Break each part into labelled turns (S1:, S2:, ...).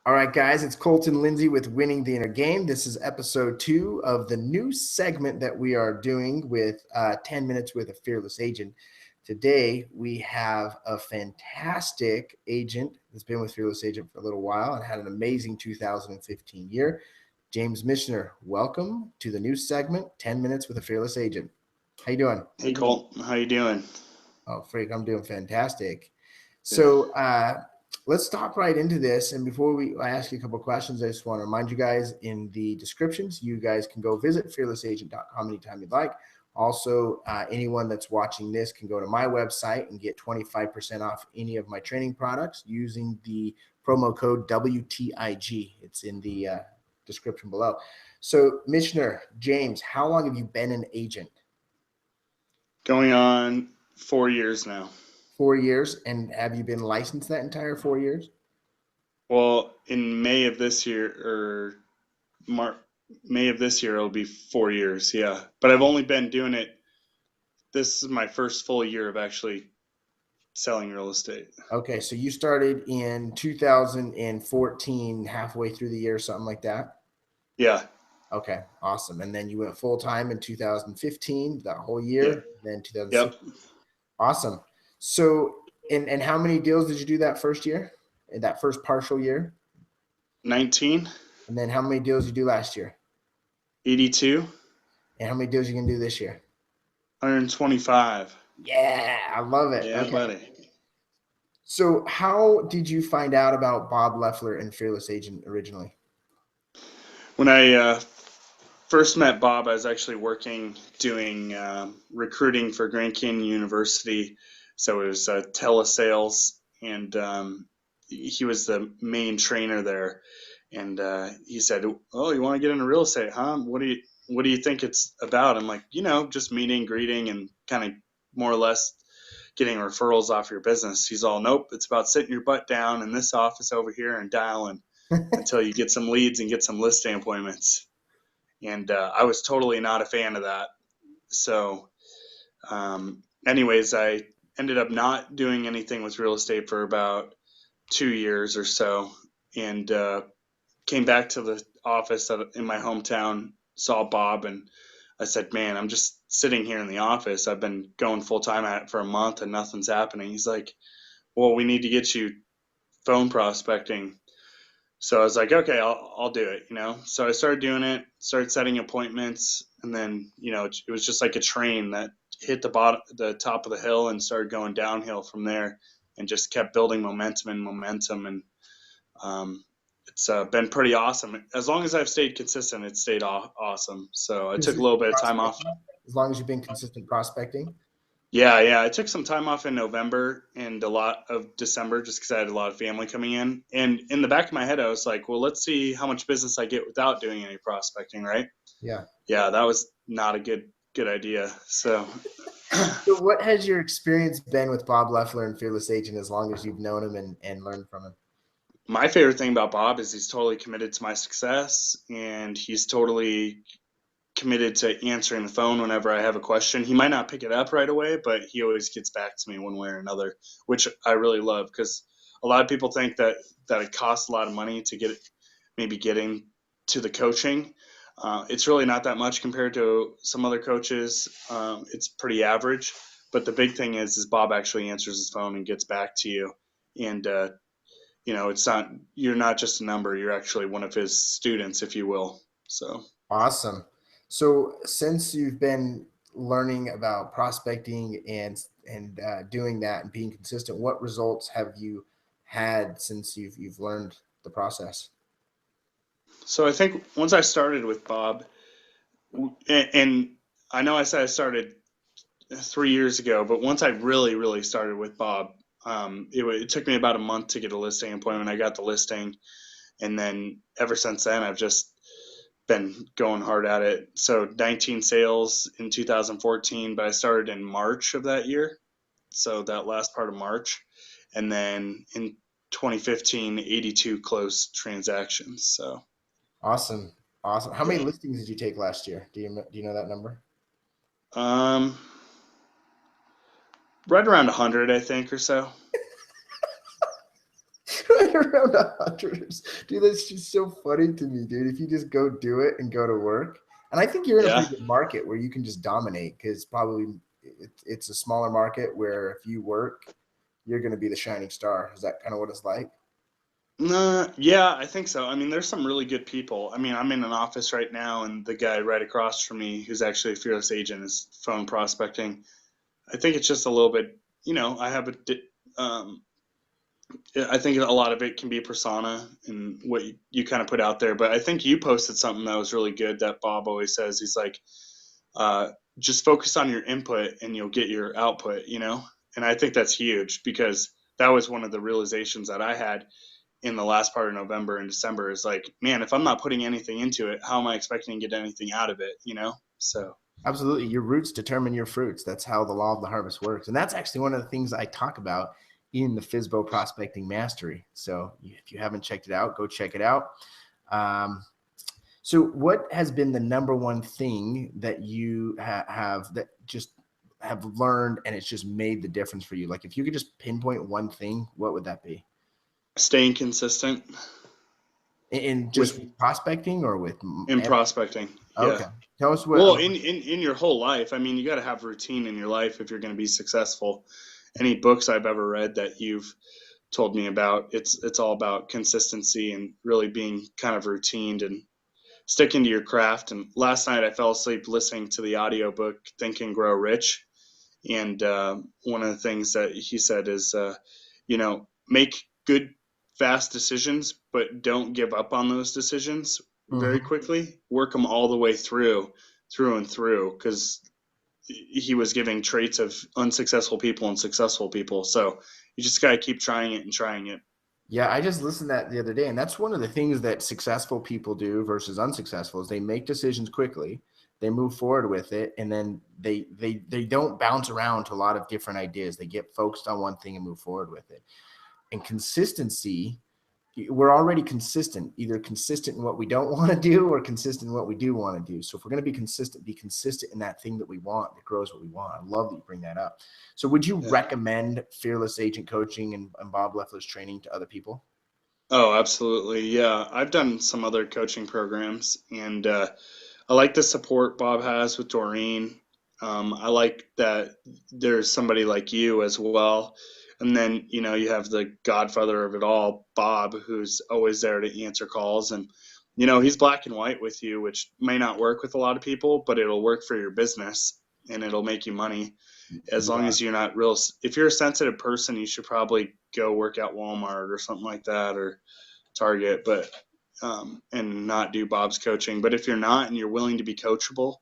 S1: All right, guys, it's Colton Lindsay with Winning the Inner Game. This is episode 2 of the new segment that we are doing with 10 Minutes with a Fearless Agent. Today, we have a fantastic agent that's been with Fearless Agent for a little while and had an amazing 2015 year. James Michener, welcome to the new segment, 10 Minutes with a Fearless Agent. How you doing?
S2: Hey Colt, how you doing?
S1: Oh, freak, I'm doing fantastic.
S2: Good.
S1: So let's stop right into this. And before I ask you a couple of questions, I just want to remind you guys in the descriptions, you guys can go visit fearlessagent.com anytime you'd like. Also, anyone that's watching this can go to my website and get 25% off any of my training products using the promo code WTIG. It's in the description below. So, Michener, James, how long have you been an agent?
S2: Going on 4 years now.
S1: 4 years. And have you been licensed that entire 4 years?
S2: Well, in May of this year, or May of this year, it'll be 4 years. Yeah, but I've only been doing it. This is my first full year of actually selling real estate.
S1: Okay, so you started in 2014, halfway through the year, something like that.
S2: Yeah,
S1: Okay, awesome. And then you went full time in 2015, that whole
S2: yeah,
S1: year, then 2006.
S2: yep.
S1: Awesome. So, and how many deals did you do that first year, in that first partial year?
S2: 19,
S1: And then how many deals did you do last year?
S2: 82,
S1: And how many deals are you gonna do this year?
S2: 125.
S1: Yeah, I love it.
S2: Yeah,
S1: Okay.
S2: buddy.
S1: So, how did you find out about Bob Leffler and Fearless Agent originally?
S2: When I first met Bob, I was actually working doing recruiting for Grand Canyon University. So it was telesales, and he was the main trainer there. And he said, "Oh, you want to get into real estate, huh? What do you think it's about?" I'm like, just meeting, greeting, and kind of more or less getting referrals off your business. He's all, "Nope, it's about sitting your butt down in this office over here and dialing until you get some leads and get some listing appointments." And I was totally not a fan of that. So, anyways, I ended up not doing anything with real estate for about 2 years or so, and came back to the office in my hometown, saw Bob, and I said, "Man, I'm just sitting here in the office. I've been going full time at it for a month and nothing's happening." He's like, "Well, we need to get you phone prospecting." So I was like, "Okay, I'll do it." So I started doing it, started setting appointments, and then it was just like a train that hit the top of the hill, and started going downhill from there, and just kept building momentum, and it's been pretty awesome. As long as I've stayed consistent, it's stayed awesome. So I took a little
S1: Consistent
S2: bit of time off.
S1: prospecting, as long as you've been consistent prospecting.
S2: Yeah. I took some time off in November and a lot of December just because I had a lot of family coming in. And in the back of my head, I was like, well, let's see how much business I get without doing any prospecting, right?
S1: Yeah.
S2: Yeah, that was not a good idea. So,
S1: So, what has your experience been with Bob Leffler and Fearless Agent as long as you've known him and learned from him?
S2: my favorite thing about Bob is he's totally committed to my success, and he's totally committed to answering the phone whenever I have a question. He might not pick it up right away, but he always gets back to me one way or another, which I really love, because a lot of people think that it costs a lot of money to maybe getting to the coaching. It's really not that much compared to some other coaches. It's pretty average, but the big thing is Bob actually answers his phone and gets back to you, and it's not, you're not just a number. You're actually one of his students, if you will. So.
S1: Awesome. So, since you've been learning about prospecting and doing that and being consistent, what results have you had since you've learned the process?
S2: So I think once I started with Bob, and I know I said I started 3 years ago, but once I really started with Bob, it took me about a month to get a listing appointment. I got the listing, and then ever since then, I've just been going hard at it. So 19 sales in 2014, but I started in March of that year, so that last part of March, and then in 2015, 82 closed transactions. So
S1: Awesome. Awesome. How many
S2: yeah.
S1: listings did you take last year? Do you know that number?
S2: Um, right around 100, I think, or so.
S1: around 100. Dude, that's just so funny to me, dude. If you just go do it and go to work. And I think you're in a
S2: Yeah.
S1: pretty good market where you can just dominate because probably it's a smaller market where if you work, you're going to be the shining star. Is that kind of what it's like?
S2: Nah, yeah, I think so. I mean, there's some really good people. I mean, I'm in an office right now, and the guy right across from me, who's actually a fearless agent, is phone prospecting. I think it's just a little bit, I have um, I think a lot of it can be persona and what you kind of put out there. But I think you posted something that was really good that Bob always says. He's like, uh, just focus on your input and you'll get your output. And I think that's huge because that was one of the realizations that I had in the last part of November and December is like, man, if I'm not putting anything into it, how am I expecting to get anything out of it? So,
S1: Absolutely. Your roots determine your fruits. That's how the law of the harvest works. And that's actually one of the things I talk about in the FISBO Prospecting Mastery. So if you haven't checked it out, go check it out. So what has been the number one thing that you have that just have learned and it's just made the difference for you? Like if you could just pinpoint one thing, what would that be?
S2: staying consistent
S1: In just
S2: with
S1: with prospecting or with
S2: in prospecting. Yeah.
S1: okay. Tell us what
S2: Well, in your whole life, I mean, you got to have routine in your life if you're going to be successful. Any books I've ever read that you've told me about, it's all about consistency and really being kind of routined and sticking to your craft. And last night I fell asleep listening to the audiobook Think and Grow Rich. And one of the things that he said is, make good, fast decisions, but don't give up on those decisions very
S1: Mhm.
S2: quickly. Work them all the way through and through, because he was giving traits of unsuccessful people and successful people. So you just got to keep trying it and trying it.
S1: Yeah, I just listened to that the other day, and that's one of the things that successful people do versus unsuccessful is they make decisions quickly, they move forward with it, and then they don't bounce around to a lot of different ideas. They get focused on one thing and move forward with it. And consistency, we're already consistent, either consistent in what we don't want to do or consistent in what we do want to do. So if we're going to be consistent in that thing that we want that grows what we want. I love that you bring that up. So would you
S2: Yeah.
S1: recommend Fearless Agent Coaching and Bob Leffler's training to other people?
S2: Oh, absolutely. Yeah. I've done some other coaching programs, and I like the support Bob has with Doreen. I like that there's somebody like you as well. And then, you have the godfather of it all, Bob, who's always there to answer calls. And, he's black and white with you, which may not work with a lot of people, but it'll work for your business and it'll make you money. As long
S1: Yeah.
S2: as you're not real, if you're a sensitive person, you should probably go work at Walmart or something like that, or Target, but and not do Bob's coaching. But if you're not and you're willing to be coachable,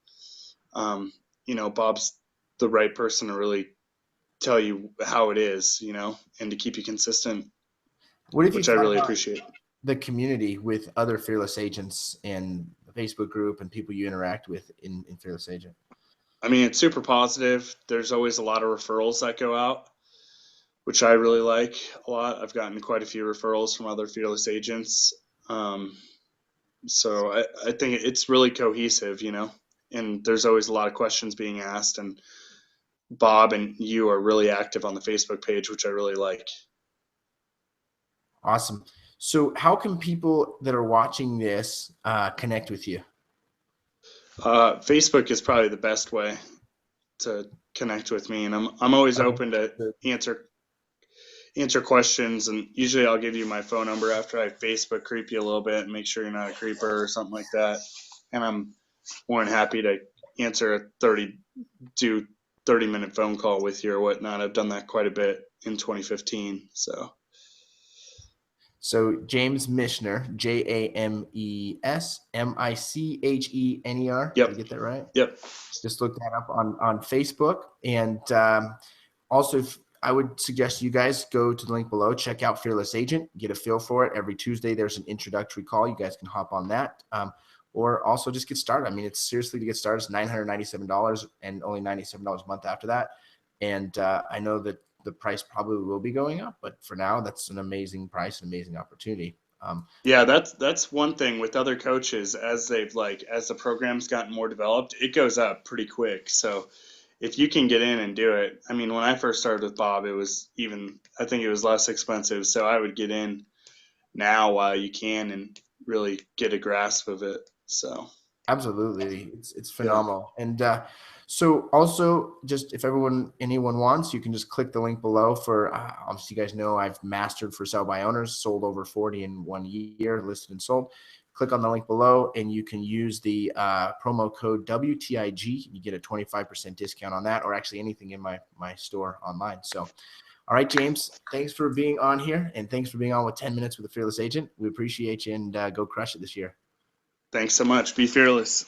S2: um, Bob's the right person to really tell you how it is, and to keep you consistent,
S1: What have you
S2: which I
S1: thought
S2: really
S1: about
S2: appreciate.
S1: the community with other Fearless Agents and the Facebook group and people you interact with in Fearless Agent?
S2: I mean, it's super positive. There's always a lot of referrals that go out, which I really like a lot. I've gotten quite a few referrals from other fearless agents. Um, so I think it's really cohesive, and there's always a lot of questions being asked. And Bob and you are really active on the Facebook page, which I really like.
S1: Awesome. So how can people that are watching this connect with you?
S2: Facebook is probably the best way to connect with me, and I'm always
S1: Okay.
S2: open to answer questions. And usually I'll give you my phone number after I Facebook creep you a little bit and make sure you're not a creeper or something like that. And I'm more than happy to answer a 30-minute phone call with you or whatnot. I've done that quite a bit in 2015.
S1: So James Michener, JamesMichener. Did I
S2: Yep,
S1: get that right?
S2: yep.
S1: Just look that up on Facebook. And also, I would suggest you guys go to the link below, check out Fearless Agent, get a feel for it. Every Tuesday, there's an introductory call. You guys can hop on that. Or also just get started. I mean, it's seriously to get started, it's $997 and only $97 a month after that. And I know that the price probably will be going up, but for now, that's an amazing price, an amazing opportunity.
S2: Yeah, that's one thing with other coaches as as the program's gotten more developed, it goes up pretty quick. So if you can get in and do it, I mean, when I first started with Bob, it was even I think it was less expensive. So I would get in now while you can and really get a grasp of it. So
S1: Absolutely. It's
S2: yeah.
S1: phenomenal. And so also just if anyone wants, you can just click the link below for obviously you guys know I've mastered for sell by owners, sold over 40 in 1 year, listed and sold. Click on the link below and you can use the promo code WTIG. You get a 25% discount on that, or actually anything in my store online. So all right, James, thanks for being on here, and thanks for being on with 10 minutes with the Fearless Agent. We appreciate you, and go crush it this year.
S2: Thanks so much. Be fearless.